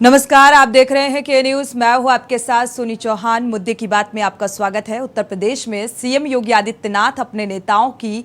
नमस्कार, आप देख रहे हैं के न्यूज। मैं हूं आपके साथ सोनी चौहान। मुद्दे की बात में आपका स्वागत है। उत्तर प्रदेश में सीएम योगी आदित्यनाथ अपने नेताओं की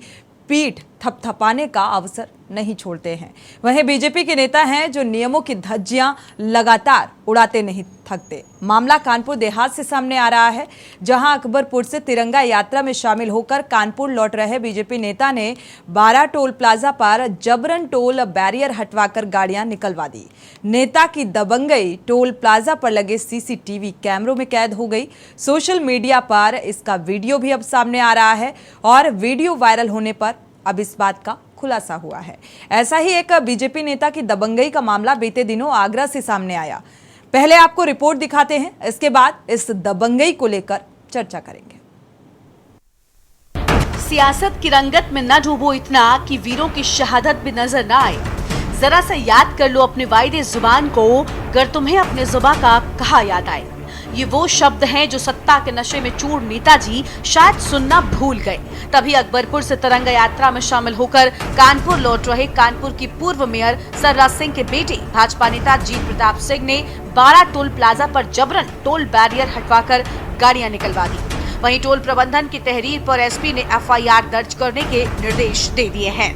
पीठ थपथपाने का अवसर नहीं छोड़ते हैं। वहीं बीजेपी के नेता हैं जो नियमों की धज्जियां लगातार उड़ाते नहीं थकते। मामला कानपुर देहात से सामने आ रहा है, जहां अकबरपुर से तिरंगा यात्रा में शामिल होकर कानपुर लौट रहे बीजेपी नेता ने 12 टोल प्लाजा पर जबरन टोल बैरियर हटवाकर गाड़ियां निकलवा दी। नेता की दबंगई टोल प्लाजा पर लगे सीसीटीवी कैमरों में कैद हो गई। सोशल मीडिया पर इसका वीडियो भी अब सामने आ रहा है और वीडियो वायरल होने पर अब इस बात का खुलासा हुआ है। ऐसा ही एक बीजेपी नेता की दबंगई का मामला बीते दिनों आगरा से सामने आया। पहले आपको रिपोर्ट दिखाते हैं, इसके बाद इस दबंगई को लेकर चर्चा करेंगे। सियासत की रंगत में न डूबो इतना कि वीरों की शहादत भी नजर न आए। जरा सा याद कर लो अपने वायदे जुबान को, अगर तुम्हें अपने जुबान का कहा याद आए। ये वो शब्द हैं जो सत्ता के नशे में चूर नेताजी शायद सुनना भूल गए। तभी अकबरपुर से तिरंगा यात्रा में शामिल होकर कानपुर लौट रहे कानपुर की पूर्व मेयर सर्राज सिंह के बेटे भाजपा नेता जीत प्रताप सिंह ने 12 टोल प्लाजा पर जबरन टोल बैरियर हटवाकर गाड़ियां निकलवा दी। वहीं टोल प्रबंधन की तहरीर पर एसपी ने एफआईआर दर्ज करने के निर्देश दे दिए हैं।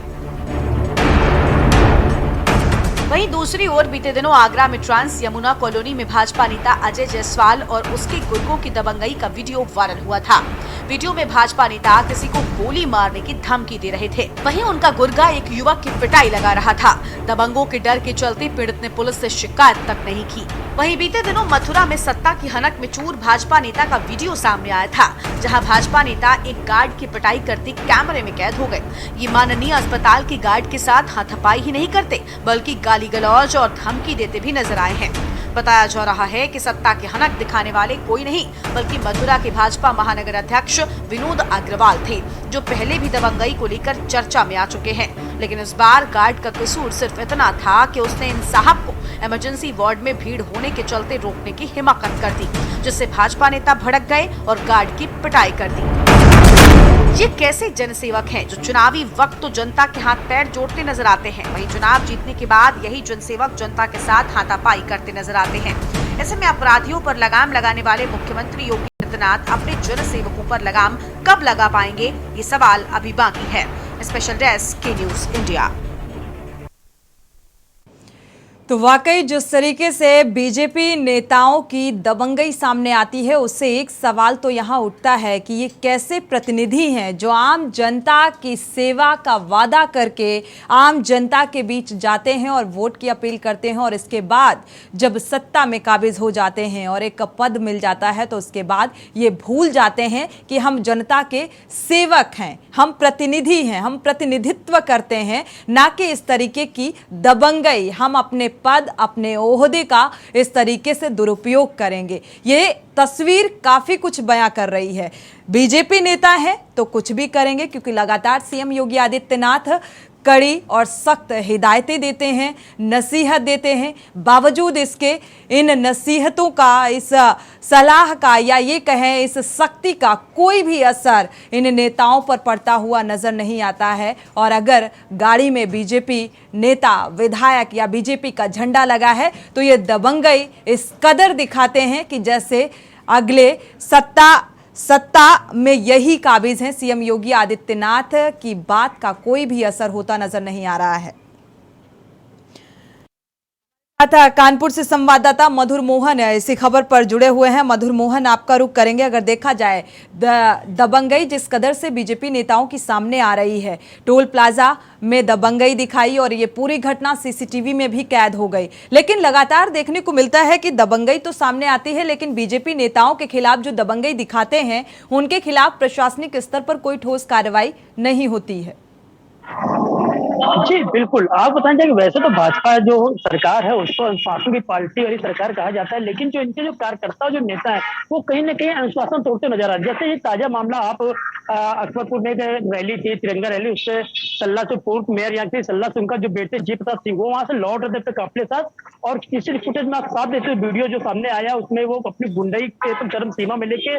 वहीं दूसरी ओर बीते दिनों आगरा में ट्रांस यमुना कॉलोनी में भाजपा नेता अजय जायसवाल और उसके गुर्गों की दबंगई का वीडियो वायरल हुआ था। वीडियो में भाजपा नेता किसी को गोली मारने की धमकी दे रहे थे। वहीं उनका गुर्गा एक युवक की पिटाई लगा रहा था। दबंगों के डर के चलते पीड़ित ने पुलिस से शिकायत तक नहीं की। वहीं बीते दिनों मथुरा में सत्ता की हनक में चूर भाजपा नेता का वीडियो सामने आया था, जहां भाजपा नेता एक गार्ड की पिटाई करते कैमरे में कैद हो गए। ये माननीय अस्पताल के गार्ड के साथ हाथापाई ही नहीं करते, बल्कि गाली गलौज और धमकी देते भी नजर आए हैं। बताया जा रहा है कि सत्ता की हनक दिखाने वाले कोई नहीं, बल्कि मथुरा के भाजपा महानगर अध्यक्ष विनोद अग्रवाल थे, जो पहले भी दबंगई को लेकर चर्चा में आ चुके हैं। लेकिन इस बार गार्ड का कसूर सिर्फ इतना था कि उसने इन साहब को इमरजेंसी वार्ड में भीड़ होने के चलते रोकने की हिम्मत कर दी, जिससे भाजपा नेता भड़क गए और गार्ड की पिटाई कर दी। ये कैसे जनसेवक हैं जो चुनावी वक्त तो जनता के हाथ पैर जोड़ते नजर आते हैं, वहीं चुनाव जीतने के बाद यही जनसेवक जनता के साथ हाथापाई करते नजर आते हैं। ऐसे में अपराधियों पर लगाम लगाने वाले मुख्यमंत्री योगी आदित्यनाथ अपने जनसेवकों पर लगाम कब लगा पाएंगे, ये सवाल अभी बाकी है। स्पेशल डेस्क के न्यूज इंडिया। तो वाकई जिस तरीके से बीजेपी नेताओं की दबंगई सामने आती है, उससे एक सवाल तो यहाँ उठता है कि ये कैसे प्रतिनिधि हैं जो आम जनता की सेवा का वादा करके आम जनता के बीच जाते हैं और वोट की अपील करते हैं, और इसके बाद जब सत्ता में काबिज हो जाते हैं और एक पद मिल जाता है तो उसके बाद ये भूल जाते हैं कि हम जनता के सेवक हैं, हम प्रतिनिधि हैं, हम प्रतिनिधित्व करते हैं, ना कि इस तरीके की दबंगई हम अपने पद अपने ओहदे का इस तरीके से दुरुपयोग करेंगे। ये तस्वीर काफी कुछ बयां कर रही है। बीजेपी नेता हैं तो कुछ भी करेंगे, क्योंकि लगातार सीएम योगी आदित्यनाथ कड़ी और सख्त हिदायतें देते हैं, नसीहत देते हैं। बावजूद इसके इन नसीहतों का, इस सलाह का, या ये कहें इस सख्ती का कोई भी असर इन नेताओं पर पड़ता हुआ नजर नहीं आता है। और अगर गाड़ी में बीजेपी नेता, विधायक या बीजेपी का झंडा लगा है तो ये दबंगई इस कदर दिखाते हैं कि जैसे अगले सत्ता में यही काबिज हैं। सीएम योगी आदित्यनाथ की बात का कोई भी असर होता नजर नहीं आ रहा है। कानपुर से संवाददाता मधुर मोहन इसी खबर पर जुड़े हुए हैं। मधुर मोहन, आपका रुख करेंगे। अगर देखा जाए दबंगई जिस कदर से बीजेपी नेताओं की सामने आ रही है, टोल प्लाजा में दबंगई दिखाई और ये पूरी घटना सीसीटीवी में भी कैद हो गई, लेकिन लगातार देखने को मिलता है कि दबंगई तो सामने आती है, लेकिन बीजेपी नेताओं के खिलाफ जो दबंगई दिखाते हैं उनके खिलाफ प्रशासनिक स्तर पर कोई ठोस कार्रवाई नहीं होती है। जी बिल्कुल, आप बताएं कि वैसे तो भाजपा जो सरकार है उसको अनुशासन की पार्टी वाली सरकार कहा जाता है, लेकिन जो इनके जो कार्यकर्ता जो नेता है वो कहीं ना कहीं अनुशासन तोड़ते नजर आ रहे हैं। जैसे ये ताजा मामला आप अकबरपुर में रैली थी, तिरंगा रैली, उससे सल्ला से पूर्व मेयर यहाँ की सल्ला से उनका जो बेटे जीत प्रताप सिंह वो वहां से लौट रहे थे अपने काफिले साथ, और किसी फुटेज में आप साथ देते वीडियो जो सामने आया उसमें वो अपनी गुंडई के चरम सीमा में लेके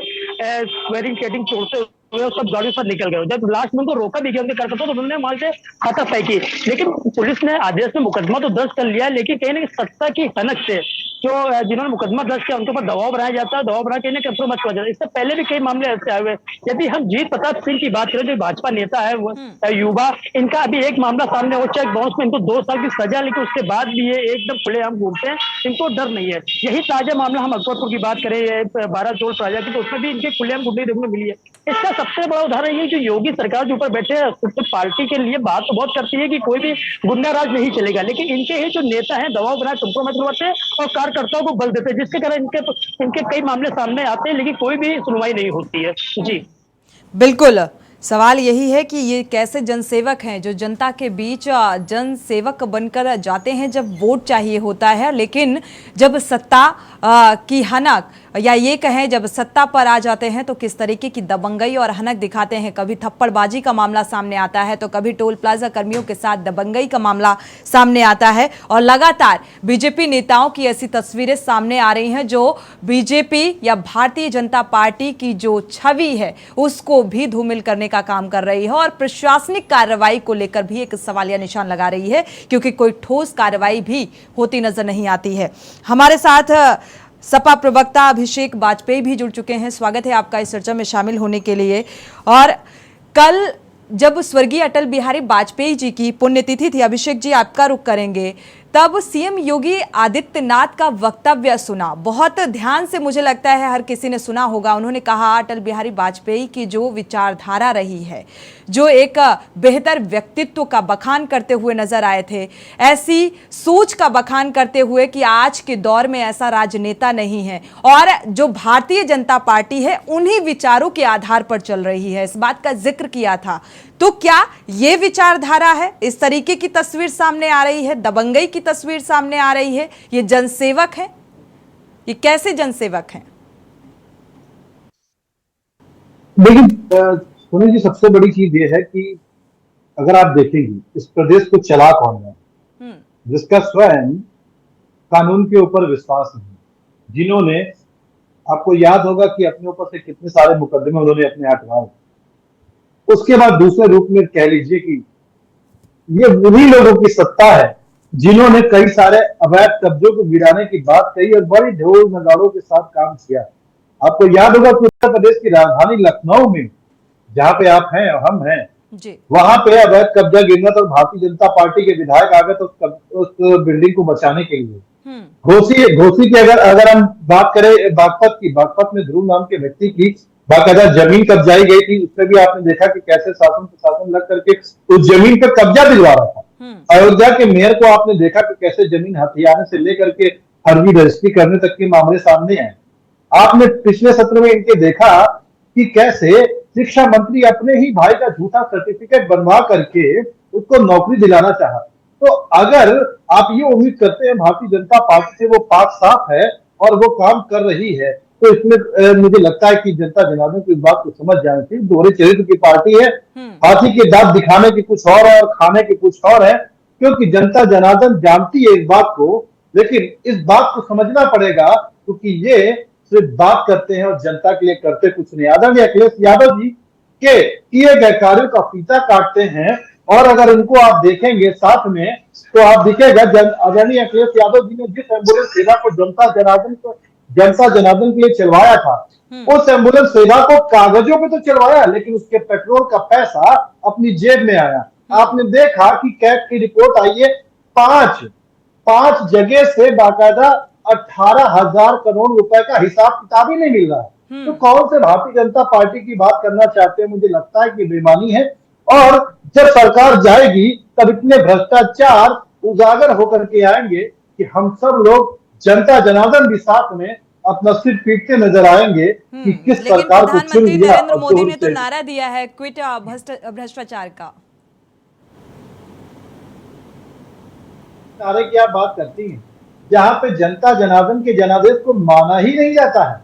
बैरिकेडिंग तोड़ते सब गाड़ी पर निकल गए। जब लास्ट में उनको रोका भी गया उनके कार्यकर्ता तो उन्होंने वहां से हाथापाई की, लेकिन पुलिस ने आदेश में मुकदमा तो दर्ज कर लिया, लेकिन कहीं ना कहीं सत्ता की हनक से जिन्होंने मुकदमा दर्ज किया उनके ऊपर दबाव बनाया जाता है, दबाव बना के इन्हें कंप्रोमाइज किया जाता है। इससे पहले भी कई मामले ऐसे आए हुए। यदि हम जीत प्रताप सिंह की बात करें, जो भाजपा नेता है वो युवा, इनका अभी एक मामला सामने हो, चेक बाउंस में इनको 2 साल की सजा, लेकिन उसके बाद भी ये एकदम खुलेआम घूमते हैं, इनको डर नहीं है। यही ताजा मामला हम अकबरपुर की बात करें, ये 12 टोल प्लाजा की, तो उसमें भी इनके खुलेआम घूमने देखने को मिली है। इसका सबसे बड़ा उदाहरण ये जो योगी सरकार जो ऊपर बैठे हैं, तो पार्टी के लिए बात तो बहुत करती है कि कोई भी गुंडा राज नहीं चलेगा, लेकिन इनके ही जो नेता हैं दबाव बना कंप्रोमाइज करवाते हैं और कार्यकर्ताओं को बल देते हैं, जिसके कारण इनके कई मामले सामने आते हैं, लेकिन कोई भी सुनवाई नहीं होती है। जी बिल्कुल, सवाल यही है कि ये कैसे जनसेवक हैं जो जनता के बीच जनसेवक बनकर जाते हैं जब वोट चाहिए होता है, लेकिन जब सत्ता की हनक या ये कहें जब सत्ता पर आ जाते हैं तो किस तरीके की दबंगई और हनक दिखाते हैं। कभी थप्पड़बाजी का मामला सामने आता है तो कभी टोल प्लाजा कर्मियों के साथ दबंगई का मामला सामने आता है, और लगातार बीजेपी नेताओं की ऐसी तस्वीरें सामने आ रही हैं जो बीजेपी या भारतीय जनता पार्टी की जो छवि है उसको भी धूमिल करने का काम कर रही है और प्रशासनिक कार्रवाई को लेकर भी एक सवालिया निशान लगा रही है, क्योंकि कोई ठोस कार्रवाई भी होती नजर नहीं आती है। हमारे साथ सपा प्रवक्ता अभिषेक वाजपेयी भी जुड़ चुके हैं। स्वागत है आपका इस चर्चा में शामिल होने के लिए। और कल जब स्वर्गीय अटल बिहारी वाजपेयी जी की पुण्यतिथि थी, अभिषेक जी आपका रुख करेंगे, तब सीएम योगी आदित्यनाथ का वक्तव्य सुना, बहुत ध्यान से मुझे लगता है हर किसी ने सुना होगा। उन्होंने कहा अटल बिहारी वाजपेयी की जो विचारधारा रही है, जो एक बेहतर व्यक्तित्व का बखान करते हुए नजर आए थे, ऐसी सोच का बखान करते हुए कि आज के दौर में ऐसा राजनेता नहीं है और जो भारतीय जनता पार्टी है उन्हीं विचारों के आधार पर चल रही है, इस बात का जिक्र किया था। तो क्या ये विचारधारा है? इस तरीके की तस्वीर सामने आ रही है, दबंगई की तस्वीर सामने आ रही है, ये जनसेवक है? ये कैसे जनसेवक हैं? लेकिन सोनी जी, सबसे बड़ी चीज ये है कि अगर आप देखेंगे इस प्रदेश को चला कौन है, जिसका स्वयं कानून के ऊपर विश्वास नहीं, जिन्होंने, आपको याद होगा कि अपने ऊपर से कितने सारे मुकदमे उन्होंने अपने हटवाए, उसके बाद दूसरे रूप में कह लीजिए कि ये उन्हीं लोगों की सत्ता है जिन्होंने कई सारे अवैध कब्जों को गिराने की बात कही और बड़ी ढोल नगाड़ों के साथ काम किया। आपको याद होगा कि उत्तर प्रदेश की राजधानी लखनऊ में, जहां पे आप हैं और हम हैं, वहां पे अवैध कब्जा गिरना तो भारतीय जनता पार्टी के विधायक आ गए तो उस बिल्डिंग को बचाने के लिए। घोसी की अगर हम बात करें बागपत में ध्रुव नाम के व्यक्ति की बाकायदा जमीन कब्जाई गई थी, उसमें भी आपने देखा कि कैसे शासन प्रशासन लग करके उस जमीन पर कब्जा दिलवा रहा था। अयोध्या के मेयर को आपने देखा कि कैसे जमीन हथियाने से लेकर के फर्जी रजिस्ट्री करने तक के मामले सामने आए। आपने पिछले सत्र में इनके देखा कि कैसे शिक्षा मंत्री अपने ही भाई का झूठा सर्टिफिकेट बनवा करके उसको नौकरी दिलाना चाहा। तो अगर आप ये उम्मीद करते हैं भारतीय जनता पार्टी से वो पाक साफ है और वो काम कर रही है, तो इसमें मुझे लगता है कि जनता जनार्दन को इस बात को समझ जानी चाहिए। दोहरे चरित्र की पार्टी है, हाथी के दांत दिखाने की कुछ और है और खाने की कुछ और है, क्योंकि जनता जनार्दन जानती है इस बात को, लेकिन इस बात को समझना पड़ेगा क्योंकि ये सिर्फ बात करते हैं और जनता के लिए करते कुछ नहीं। आदरणीय अखिलेश यादव जी के किए गए कार्यों का फीता काटते हैं और अगर उनको आप देखेंगे साथ में तो आप दिखेगा आदरणीय अखिलेश यादव जी ने जिस एम्बुलेंस सेवा को जनता जनार्दन के लिए चलवाया था, उस एम्बुलेंस सेवा को कागजों पे तो चलवाया, लेकिन उसके पेट्रोल का पैसा अपनी जेब में आया। आपने देखा कि कैग की रिपोर्ट आई है, पांच जगह से बाकायदा 18,000 करोड़ रुपए का हिसाब किताब ही नहीं मिल रहा है। तो कौन से भारतीय जनता पार्टी की बात करना चाहते हैं? मुझे लगता है कि बेईमानी है। और जब सरकार जाएगी तब इतने भ्रष्टाचार उजागर होकर के आएंगे कि हम सब लोग जनता जनार्दन भी साथ में अपना सिर पीटते नजर आएंगे कि किस सरकार को चुन लिया। नरेंद्र मोदी ने तो नारा दिया है क्विट भ्रष्टाचार का। नारे की आप बात करती हैं जहां पे जनता जनार्दन के जनादेश को माना ही नहीं जाता है।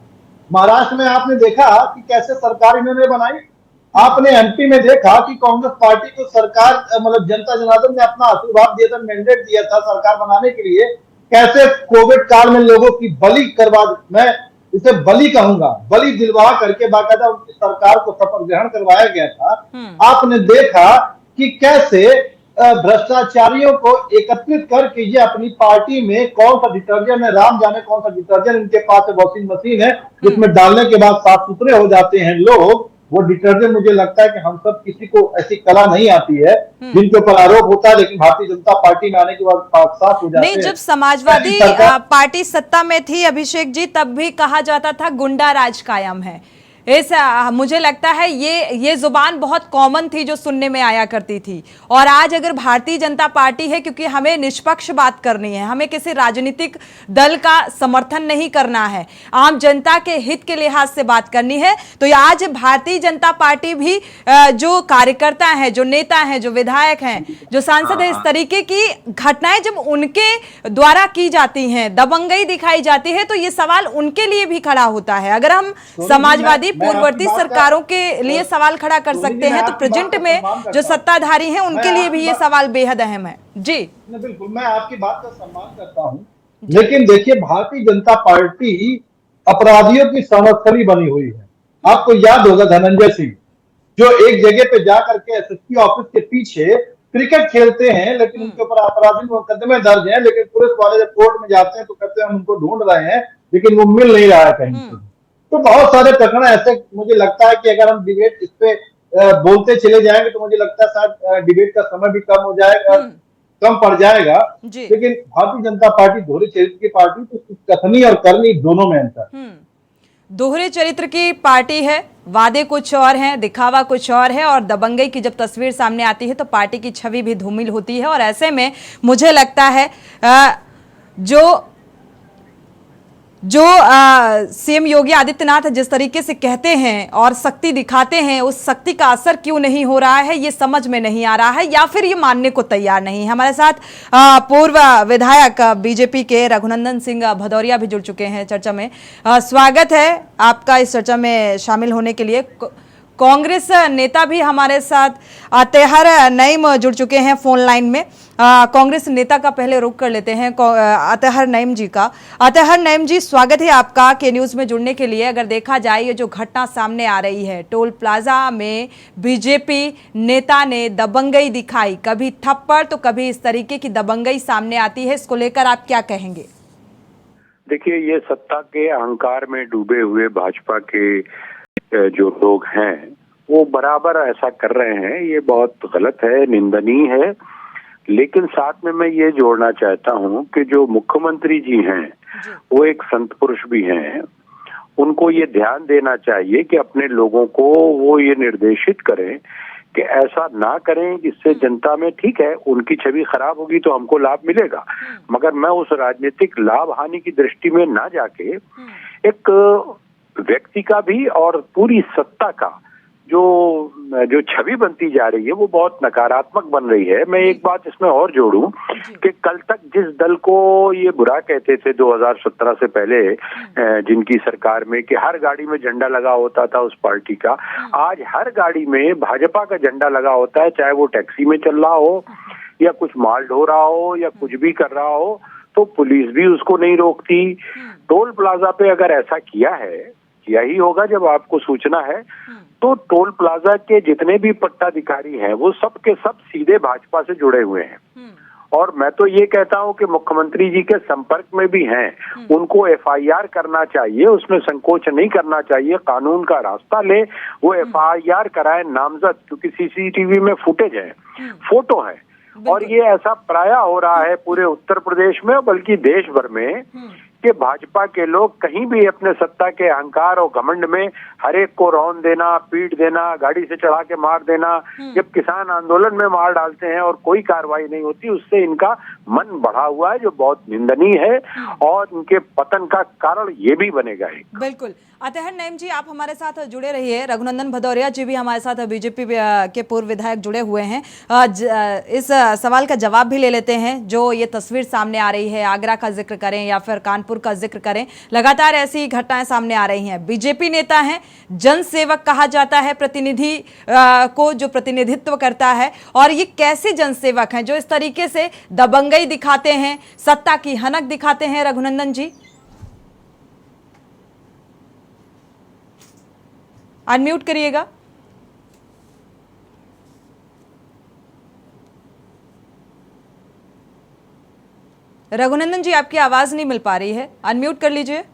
महाराष्ट्र में आपने देखा कि कैसे सरकार इन्होंने बनाई। आपने एमपी में देखा कि कांग्रेस पार्टी को सरकार मतलब जनता जनार्दन ने अपना आशीर्वाद दिया था, मैंडेट दिया था सरकार बनाने के लिए। कैसे कोविड काल में लोगों की बलि करवा, मैं इसे बलि कहूंगा, बलि दिलवा करके बाकायदा उनकी सरकार को शपथ ग्रहण करवाया गया था। आपने देखा कि कैसे भ्रष्टाचारियों को एकत्रित करके ये अपनी पार्टी में कौन सा डिटर्जेंट है, राम जाने कौन सा डिटर्जेंट इनके पास है, वॉशिंग मशीन है जिसमें डालने के बाद साफ सुथरे हो जाते हैं लोग। वो डिटर्जेंट मुझे लगता है कि हम सब किसी को ऐसी कला नहीं आती है जिनके ऊपर आरोप होता है, लेकिन भारतीय जनता पार्टी में आने के बाद साफ हो जाते हैं। नहीं, जब समाजवादी पार्टी सत्ता में थी अभिषेक जी, तब भी कहा जाता था गुंडा राज कायम है। मुझे लगता है ये जुबान बहुत कॉमन थी जो सुनने में आया करती थी। और आज अगर भारतीय जनता पार्टी है, क्योंकि हमें निष्पक्ष बात करनी है, हमें किसी राजनीतिक दल का समर्थन नहीं करना है, आम जनता के हित के लिहाज से बात करनी है, तो आज भारतीय जनता पार्टी भी जो कार्यकर्ता हैं, जो नेता हैं, जो विधायक हैं, जो सांसद हैं, इस तरीके की घटनाएं जब उनके द्वारा की जाती हैं, दबंगई दिखाई जाती है, तो ये सवाल उनके लिए भी खड़ा होता है। अगर हम समाजवादी पूर्ववर्ती सरकारों के लिए सवाल खड़ा कर सकते हैं, तो प्रेजेंट में जो सत्ताधारी हैं उनके लिए भी ये सवाल बेहद अहम है। जी बिल्कुल, मैं आपकी बात का सम्मान करता हूं, लेकिन देखिए भारतीय जनता पार्टी अपराधियों की समस्थली बनी हुई है। आपको याद होगा धनंजय सिंह जो एक जगह पे जाकर के एसएसपी ऑफिस के पीछे क्रिकेट खेलते हैं, लेकिन उनके ऊपर आपराधिक मुकदमे दर्ज हैं, लेकिन पुलिस वाले जब कोर्ट में जाते हैं तो कहते हैं हम उनको ढूंढ रहे हैं, लेकिन वो मिल नहीं रहा है कहीं से। तो बहुत सारे प्रकरण ऐसे मुझे लगता है कि अगर हम डिबेट इस पे बोलते चले जाएंगे तो मुझे लगता है शायद डिबेट का समय भी कम हो जाएगा, कम पड़ जाएगा। लेकिन भारतीय जनता पार्टी दोहरे चरित्र की पार्टी, तो कथनी और करनी दोनों में अंतर। दोहरे चरित्र की पार्टी है, वादे कुछ और हैं, दिखावा कुछ और है, और दबंगई की जब तस्वीर सामने आती है तो पार्टी की छवि भी धूमिल होती है। और ऐसे में मुझे लगता है जो सीएम योगी आदित्यनाथ जिस तरीके से कहते हैं और शक्ति दिखाते हैं, उस शक्ति का असर क्यों नहीं हो रहा है ये समझ में नहीं आ रहा है, या फिर ये मानने को तैयार नहीं है। हमारे साथ पूर्व विधायक बीजेपी के रघुनंदन सिंह भदौरिया भी जुड़ चुके हैं चर्चा में। स्वागत है आपका इस चर्चा में शामिल होने के लिए। कांग्रेस नेता भी हमारे साथ अतहर नईम जुड़ चुके हैं फोन लाइन में। कांग्रेस नेता का पहले रुख कर लेते हैं अतहर नईम जी का। अतहर नईम जी, स्वागत है आपका के न्यूज़ में जुड़ने के लिए। अगर देखा जाए ये जो घटना सामने आ रही है, टोल प्लाजा में बीजेपी नेता ने दबंगई दिखाई, कभी थप्पड़ तो कभी इस तरीके की दबंगई सामने आती है, इसको लेकर आप क्या कहेंगे? देखिए, ये सत्ता के अहंकार में डूबे हुए भाजपा के जो लोग हैं वो बराबर ऐसा कर रहे हैं। ये बहुत गलत है, निंदनीय है। लेकिन साथ में मैं ये जोड़ना चाहता हूँ कि जो मुख्यमंत्री जी हैं वो एक संत पुरुष भी हैं। उनको ये ध्यान देना चाहिए कि अपने लोगों को वो ये निर्देशित करें कि ऐसा ना करें जिससे जनता में, ठीक है उनकी छवि खराब होगी तो हमको लाभ मिलेगा, मगर मैं उस राजनीतिक लाभ हानि की दृष्टि में ना जाके एक व्यक्ति का भी और पूरी सत्ता का जो छवि बनती जा रही है वो बहुत नकारात्मक बन रही है। मैं एक बात इसमें और जोड़ूं कि कल तक जिस दल को ये बुरा कहते थे 2017 से पहले जिनकी सरकार में कि हर गाड़ी में झंडा लगा होता था उस पार्टी का, आज हर गाड़ी में भाजपा का झंडा लगा होता है, चाहे वो टैक्सी में चल रहा हो या कुछ माल ढो रहा हो या कुछ भी कर रहा हो, तो पुलिस भी उसको नहीं रोकती। टोल प्लाजा पे अगर ऐसा किया ही होगा जब आपको सूचना है, तो टोल प्लाजा के जितने भी पट्टाधिकारी हैं वो सब के सब सीधे भाजपा से जुड़े हुए हैं। और मैं तो ये कहता हूं कि मुख्यमंत्री जी के संपर्क में भी हैं, उनको एफआईआर करना चाहिए, उसमें संकोच नहीं करना चाहिए, कानून का रास्ता ले, वो एफआईआर कराए नामजद, क्योंकि सीसीटीवी में फुटेज है, फोटो है। और ये ऐसा प्रायः हो रहा है पूरे उत्तर प्रदेश में बल्कि देश भर में कि भाजपा के लोग कहीं भी अपने सत्ता के अहंकार और घमंड में हर एक को रौंद देना, पीट देना, गाड़ी से चढ़ा के मार देना, जब किसान आंदोलन में मार डालते हैं और कोई कार्रवाई नहीं होती, उससे इनका मन बढ़ा हुआ है जो बहुत निंदनीय है और इनके पतन का कारण ये भी बनेगा। बिल्कुल। अतहर नईम जी, आप हमारे साथ जुड़े रहिए। रघुनंदन भदौरिया जी भी हमारे साथ बीजेपी के पूर्व विधायक जुड़े हुए हैं। इस सवाल का जवाब भी ले लेते हैं। जो ये तस्वीर सामने आ रही है, आगरा का जिक्र करें या फिर कानपुर का जिक्र करें, लगातार ऐसी घटनाएं सामने आ रही हैं। बीजेपी नेता हैं, जनसेवक कहा जाता है प्रतिनिधि को जो प्रतिनिधित्व करता है, और ये कैसे जनसेवक हैं जो इस तरीके से दबंगई दिखाते हैं, सत्ता की हनक दिखाते हैं? रघुनंदन जी अनम्यूट करिएगा। रघुनंदन जी, आपकी आवाज नहीं मिल पा रही है, अनम्यूट कर लीजिए।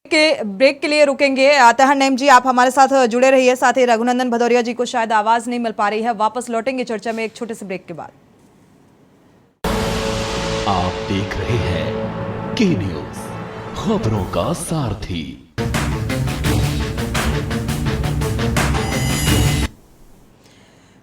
के ब्रेक के लिए रुकेंगे। अतः नईम जी, आप हमारे साथ जुड़े रहिए। साथ ही रघुनंदन भदौरिया जी को शायद आवाज नहीं मिल पा रही है। वापस लौटेंगे चर्चा में एक छोटे से ब्रेक के बाद। आप देख रहे हैं के न्यूज, खबरों का सारथी।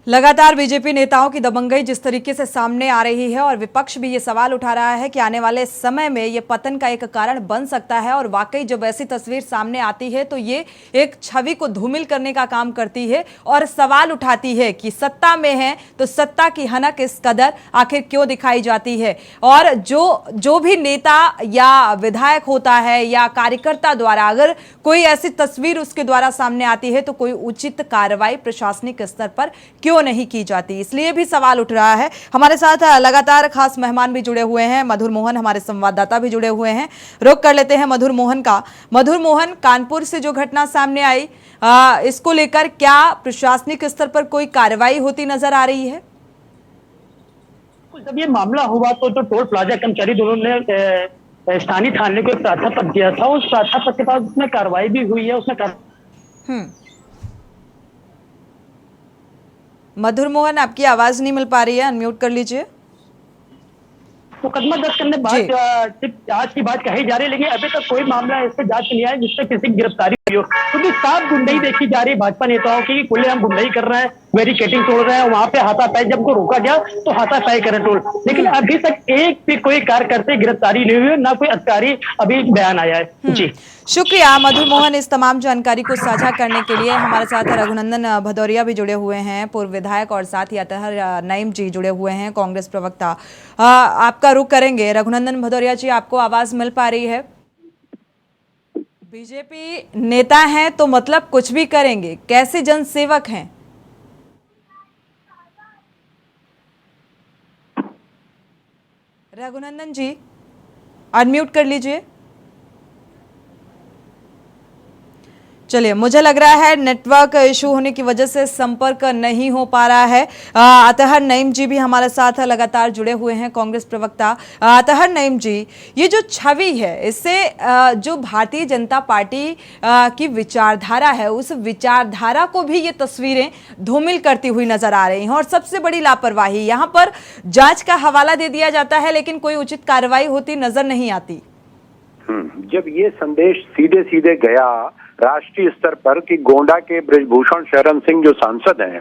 लगातार बीजेपी नेताओं की दबंगई जिस तरीके से सामने आ रही है और विपक्ष भी ये सवाल उठा रहा है कि आने वाले समय में ये पतन का एक कारण बन सकता है। और वाकई जब ऐसी तस्वीर सामने आती है तो ये एक छवि को धूमिल करने का काम करती है और सवाल उठाती है कि सत्ता में है तो सत्ता की हनक इस कदर आखिर क्यों दिखाई जाती है। और जो भी नेता या विधायक होता है या कार्यकर्ता द्वारा अगर कोई ऐसी तस्वीर उसके द्वारा सामने आती है तो कोई उचित कार्रवाई प्रशासनिक स्तर पर क्यों नहीं की जाती, इसलिए भी सवाल उठ रहा है। हमारे साथ लगातार खास मेहमान भी जुड़े हुए हैं। मधुर मोहन हमारे संवाददाता भी जुड़े हुए हैं। रुख कर लेते हैं मधुर मोहन का। मधुर मोहन, कानपुर से जो घटना सामने आई, इसको लेकर क्या प्रशासनिक स्तर पर कोई कार्रवाई होती नजर आ रही है? जब ये मामला हुआ तो जो टोल प्लाजा कर्मचारी दोनों ने स्थानीय थाने को एक प्रार्थना पत्र दिया था, उस प्रार्थना पत्र के बाद उसमें कार्रवाई भी हुई है। उसमें मधुर मोहन, आपकी आवाज नहीं मिल पा रही है, अनम्यूट कर लीजिए। मुकदमा दर्ज करने बाद आज की बात कही जा रही है, लेकिन अभी तक कोई मामला ऐसे जांच नहीं आया जिससे किसी की गिरफ्तारी हुई हो। क्योंकि साफ गुंडई देखी जा रही है भाजपा नेताओं की, खुलेआम गुंडई कर रहे हैं, बैरिकेडिंग तोड़ रहे हैं, वहां पे हाथापाई, जब को रोका गया तो हाथापाई कर रहे टोल। लेकिन अभी तक एक भी कोई कार्यकर्ता गिरफ्तारी नहीं हुई, ना कोई अधिकारी अभी बयान आया है। जी शुक्रिया मधुर मोहन इस तमाम जानकारी को साझा करने के लिए। हमारे साथ रघुनंदन भदौरिया भी जुड़े हुए हैं, पूर्व विधायक, और साथ ही अतहर नईम जी जुड़े हुए हैं, कांग्रेस प्रवक्ता। आपका रुख करेंगे। रघुनंदन भदौरिया जी, आपको आवाज मिल पा रही है? बीजेपी नेता हैं तो मतलब कुछ भी करेंगे, कैसे जनसेवक हैं? रघुनंदन जी, अनम्यूट कर लीजिए। चलिए, मुझे लग रहा है नेटवर्क इशू होने की वजह से संपर्क नहीं हो पा रहा है। अतहर नईम जी भी हमारे साथ लगातार जुड़े हुए हैं, कांग्रेस प्रवक्ता। अतहर नईम जी, ये जो छवि है, इससे जो भारतीय जनता पार्टी की विचारधारा है, उस विचारधारा को भी ये तस्वीरें धूमिल करती हुई नजर आ रही हैं। और सबसे बड़ी लापरवाही, यहाँ पर जांच का हवाला दे दिया जाता है लेकिन कोई उचित कार्रवाई होती नजर नहीं आती। जब ये संदेश सीधे सीधे गया राष्ट्रीय स्तर पर कि गोंडा के बृजभूषण शरण सिंह जो सांसद हैं,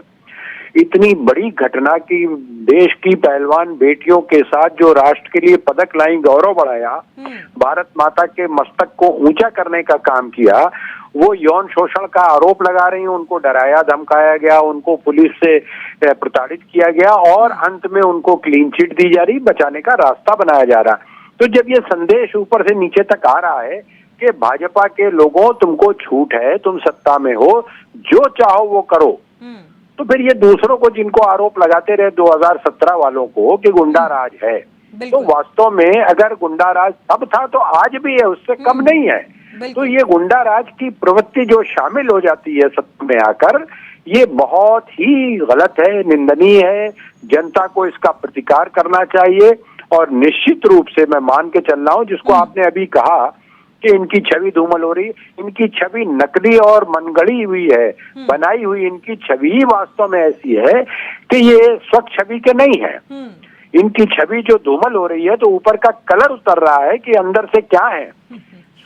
इतनी बड़ी घटना की देश की पहलवान बेटियों के साथ जो राष्ट्र के लिए पदक लाई, गौरव बढ़ाया, भारत माता के मस्तक को ऊंचा करने का काम किया, वो यौन शोषण का आरोप लगा रही हैं, उनको डराया धमकाया गया, उनको पुलिस से प्रताड़ित किया गया और अंत में उनको क्लीन चिट दी जा रही, बचाने का रास्ता बनाया जा रहा। तो जब ये संदेश ऊपर से नीचे तक आ रहा है कि भाजपा के लोगों, तुमको छूट है, तुम सत्ता में हो, जो चाहो वो करो, तो फिर ये दूसरों को जिनको आरोप लगाते रहे 2017 वालों को कि गुंडा राज है, तो वास्तव में अगर गुंडा राज तब था तो आज भी है, उससे कम नहीं है। तो ये गुंडा राज की प्रवृत्ति जो शामिल हो जाती है सत्ता में आकर, ये बहुत ही गलत है, निंदनीय है। जनता को इसका प्रतिकार करना चाहिए और निश्चित रूप से मैं मान के चल रहा हूं, जिसको आपने अभी कहा कि इनकी छवि धूमल हो रही, इनकी छवि नकली और मनगढ़ी हुई है, बनाई हुई इनकी छवि वास्तव में ऐसी है कि ये स्वच्छ छवि के नहीं है। इनकी छवि जो धूमल हो रही है तो ऊपर का कलर उतर रहा है कि अंदर से क्या है।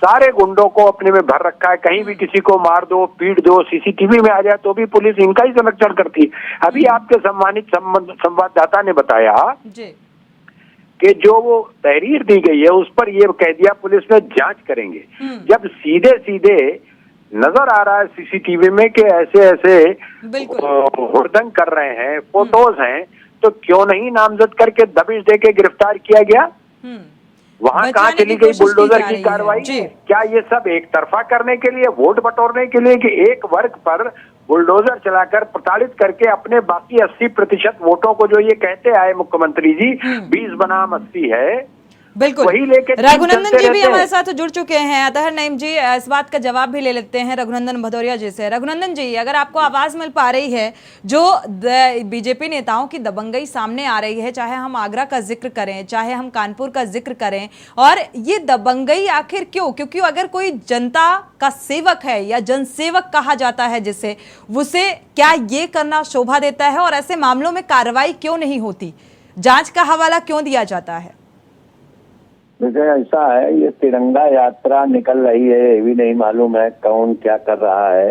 सारे गुंडों को अपने में भर रखा है, कहीं भी किसी को मार दो, पीट दो, सीसीटीवी में आ जाए तो भी पुलिस इनका ही संरक्षण करती है। अभी आपके सम्मानित संवाददाता ने बताया कि जो वो तहरीर दी गई है उस पर ये कह दिया पुलिस में जांच करेंगे, जब सीधे सीधे नजर आ रहा है सीसीटीवी में कि ऐसे ऐसे हुड़दंग कर रहे हैं, फोटोज हैं, तो क्यों नहीं नामजद करके दबिश देके गिरफ्तार किया गया? वहां कहाँ चली गई बुलडोजर की कार्रवाई? क्या ये सब एक तरफा करने के लिए, वोट बटोरने के लिए, कि एक वर्ग पर बुलडोजर चलाकर प्रताड़ित करके अपने बाकी 80% वोटों को, जो ये कहते आए मुख्यमंत्री जी 20 बनाम 80 है, बिल्कुल। वही लेके रघुनंदन जी भी रहते हमारे हैं। साथ जुड़ चुके हैं। अतहर नईम जी, इस बात का जवाब भी ले लेते हैं रघुनंदन भदौरिया जी से। रघुनंदन जी, अगर आपको आवाज मिल पा रही है, जो बीजेपी नेताओं की दबंगई सामने आ रही है, चाहे हम आगरा का जिक्र करें, चाहे हम कानपुर का जिक्र करें, और ये दबंगई आखिर क्यों? क्योंकि अगर कोई जनता का सेवक है या जनसेवक कहा जाता है जिसे, उसे क्या ये करना शोभा देता है? और ऐसे मामलों में कार्रवाई क्यों नहीं होती? जांच का हवाला क्यों दिया जाता है? देखिए, ऐसा है, ये तिरंगा यात्रा निकल रही है, ये भी नहीं मालूम है कौन क्या कर रहा है।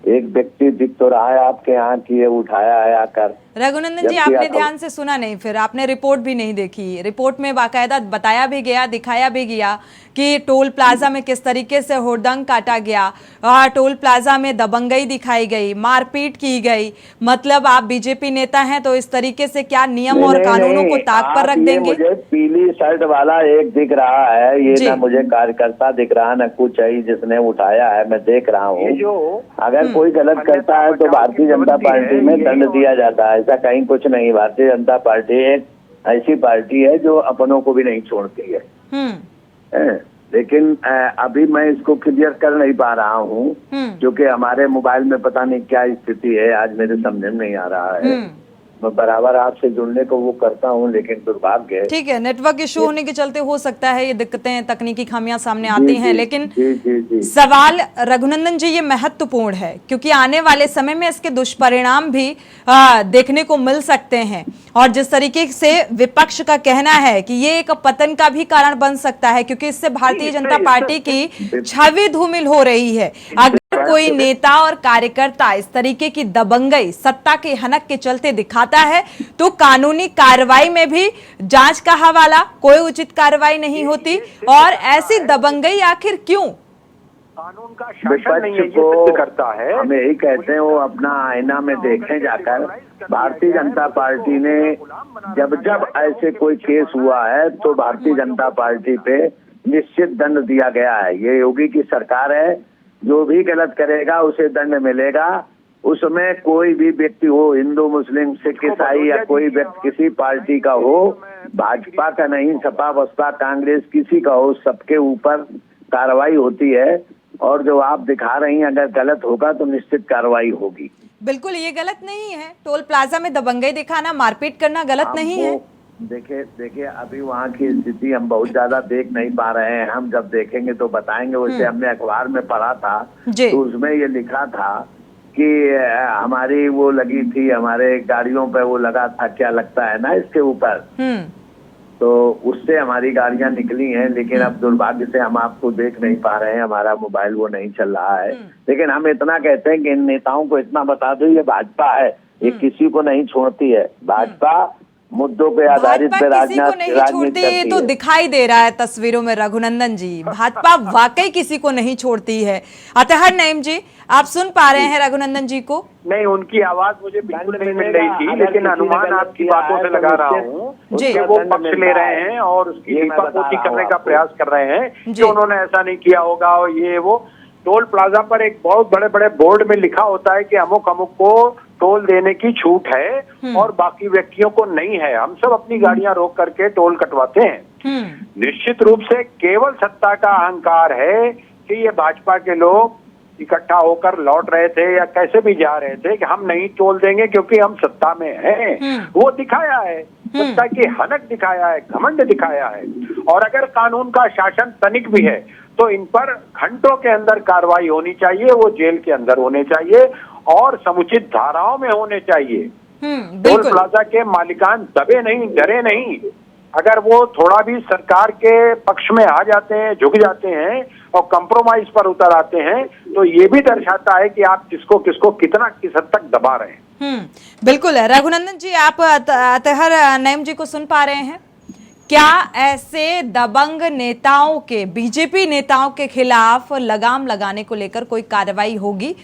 एक व्यक्ति दिख तो रहा है आपके यहाँ की, ये उठाया है आकर। रघुनंदन जी, आपने ध्यान से सुना नहीं, फिर आपने रिपोर्ट भी नहीं देखी। रिपोर्ट में बाकायदा बताया भी गया, दिखाया भी गया कि टोल प्लाजा में किस तरीके से हुड़दंग काटा गया, टोल प्लाजा में दबंगई दिखाई गई, मारपीट की गई। मतलब आप बीजेपी नेता हैं तो इस तरीके से क्या नियम और कानूनों को ताक पर रख देंगे? मुझे पीली शर्ट वाला एक दिख रहा है, ये ना मुझे कार्यकर्ता दिख रहा, ना कुछ है जिसने उठाया है, मैं देख रहा हूँ। अगर कोई गलत करता है तो भारतीय जनता पार्टी में दंड दिया जाता है, ऐसा कहीं कुछ नहीं। भारतीय जनता पार्टी एक ऐसी पार्टी है जो अपनों को भी नहीं छोड़ती है। लेकिन अभी मैं इसको क्लियर कर नहीं पा रहा हूँ, क्योंकि हमारे मोबाइल में पता नहीं क्या स्थिति है, आज मेरे समझ में नहीं आ रहा है। मैं बराबर आपसे जुड़ने को वो करता हूँ, लेकिन दुर्भाग्य है। ठीक है, नेटवर्क इशू होने के चलते हो सकता है ये दिक्कतें, तकनीकी खामियां सामने आती हैं, लेकिन सवाल रघुनंदन जी ये महत्वपूर्ण है, क्योंकि आने वाले समय में इसके दुष्परिणाम भी देखने को मिल सकते हैं। और जिस तरीके से विपक्ष का कहना है कि ये एक पतन का भी कारण बन सकता है, क्योंकि इससे भारतीय जनता पार्टी की छवि धूमिल हो रही है। अगर कोई नेता और कार्यकर्ता इस तरीके की दबंगई सत्ता के हनक के चलते दिखाता है, तो कानूनी कार्रवाई में भी जांच का हवाला, कोई उचित कार्रवाई नहीं होती। और ऐसी दबंगई आखिर क्यों? कानून का शासन नहीं है, ये सिद्ध करता है। हम यही कहते हैं, वो अपना आईना में देखें जाकर। भारतीय जनता पार्टी ने जब जब ऐसे कोई केस हुआ है तो भारतीय जनता पार्टी पे निश्चित दंड दिया गया है। ये योगी की सरकार है, जो भी गलत करेगा उसे दंड मिलेगा। उसमें कोई भी व्यक्ति हो, हिंदू, मुस्लिम, सिख, ईसाई या कोई व्यक्ति किसी पार्टी का हो, भाजपा का नहीं, सपा, बसपा, कांग्रेस, किसी का हो, सबके ऊपर कार्रवाई होती है। और जो आप दिखा रही हैं, अगर गलत होगा तो निश्चित कार्रवाई होगी। बिल्कुल, ये गलत नहीं है। टोल प्लाजा में दबंगई दिखाना, मारपीट करना गलत नहीं है। देखिए अभी वहाँ की स्थिति हम बहुत ज्यादा देख नहीं पा रहे हैं। हम जब देखेंगे तो बताएंगे। वैसे हमने अखबार में पढ़ा था, तो उसमें ये लिखा था कि हमारी वो लगी थी, हमारे गाड़ियों पे वो लगा था, क्या लगता है ना इसके ऊपर, तो उससे हमारी गाड़ियां निकली हैं। लेकिन अब दुर्भाग्य से हम आपको देख नहीं पा रहे हैं, हमारा मोबाइल वो नहीं चल रहा है। लेकिन हम इतना कहते हैं कि इन नेताओं को इतना बता दो, ये भाजपा है, ये किसी को नहीं छोड़ती है। भाजपा मुद्दों पे आधारित पे राजनीति तो दिखाई दे रहा है तस्वीरों में। रघुनंदन जी, भाजपा वाकई किसी को नहीं छोड़ती है। अतहर नईम जी, आप सुन पा रहे हैं रघुनंदन जी को? नहीं, उनकी आवाज मुझे बिल्कुल नहीं मिल रही थी, लेकिन अनुमान आपकी बातों से लगा रहा हूँ कि वो पक्ष ले रहे हैं और उसकी लीपापोती करने का प्रयास कर रहे हैं कि उन्होंने ऐसा नहीं किया होगा। और ये वो टोल प्लाजा पर एक बहुत बड़े बड़े बोर्ड में लिखा होता है कि अमुक अमुक को टोल देने की छूट है और बाकी व्यक्तियों को नहीं है। हम सब अपनी गाड़ियां रोक करके टोल कटवाते हैं। निश्चित रूप से केवल सत्ता का अहंकार है कि ये भाजपा के लोग इकट्ठा होकर लौट रहे थे या कैसे भी जा रहे थे कि हम नहीं टोल देंगे क्योंकि हम सत्ता में हैं। वो दिखाया है, सत्ता की हनक दिखाया है, घमंड दिखाया है। और अगर कानून का शासन तनिक भी है तो इन पर घंटों के अंदर कार्रवाई होनी चाहिए, वो जेल के अंदर होने चाहिए और समुचित धाराओं में होने चाहिए। टोल प्लाजा के मालिकान दबे नहीं, डरे नहीं। अगर वो थोड़ा भी सरकार के पक्ष में आ जाते हैं, झुक जाते हैं और कंप्रोमाइज पर उतर आते हैं, तो ये भी दर्शाता है कि आप किसको किसको कितना किस हद तक दबा रहे हैं। बिल्कुल है। रघुनंदन जी, आप अतहर नईम जी को सुन पा रहे हैं? क्या ऐसे दबंग नेताओं के, बीजेपी नेताओं के खिलाफ लगाम लगाने को लेकर कोई कार्रवाई होगी?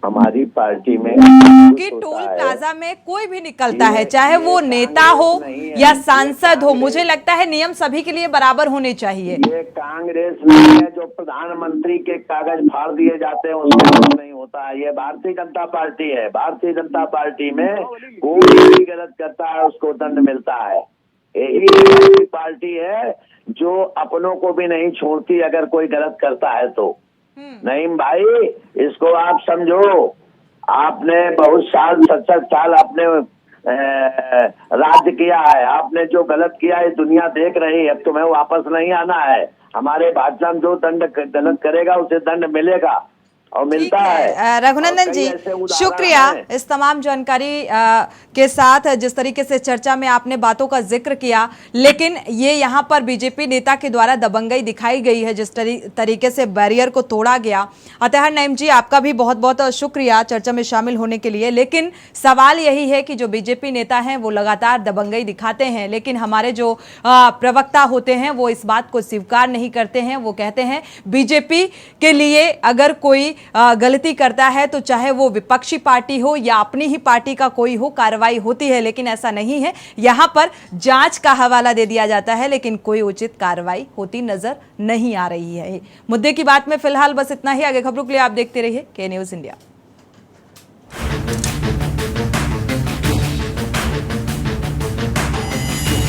हमारी पार्टी में कि टोल प्लाजा में कोई भी निकलता है, चाहे वो नेता हो या सांसद हो, मुझे लगता है नियम सभी के लिए बराबर होने चाहिए। ये कांग्रेस नहीं है जो प्रधानमंत्री के कागज फाड़ दिए जाते हैं, उसमें कुछ नहीं होता है। ये भारतीय जनता पार्टी है। भारतीय जनता पार्टी में कोई भी गलत करता है उसको दंड मिलता है। यही ऐसी पार्टी है जो अपनों को भी नहीं छोड़ती अगर कोई गलत करता है तो। नईम भाई, इसको आप समझो, आपने बहुत साल 70 साल आपने राज्य किया है, आपने जो गलत किया है दुनिया देख रही है, अब तुम्हें वापस नहीं आना है। हमारे भाजपा में जो दंड गलत करेगा उसे दंड मिलेगा और मिलता है। रघुनंदन जी, शुक्रिया इस तमाम जानकारी के साथ। जिस तरीके से चर्चा में आपने बातों का जिक्र किया, लेकिन ये यहाँ पर बीजेपी नेता के द्वारा दबंगई दिखाई गई है, जिस तरीके से बैरियर को तोड़ा गया। अतः नईम जी, आपका भी बहुत बहुत शुक्रिया चर्चा में शामिल होने के लिए। लेकिन सवाल यही है कि जो बीजेपी नेता हैं वो लगातार दबंगई दिखाते हैं, लेकिन हमारे जो प्रवक्ता होते हैं वो इस बात को स्वीकार नहीं करते हैं। वो कहते हैं बीजेपी के लिए अगर कोई गलती करता है तो चाहे वो विपक्षी पार्टी हो या अपनी ही पार्टी का कोई हो, कार्रवाई होती है। लेकिन ऐसा नहीं है, यहां पर जांच का हवाला दे दिया जाता है, लेकिन कोई उचित कार्रवाई होती नजर नहीं आ रही है। मुद्दे की बात में फिलहाल बस इतना ही। आगे खबरों के लिए आप देखते रहिए के न्यूज़ इंडिया।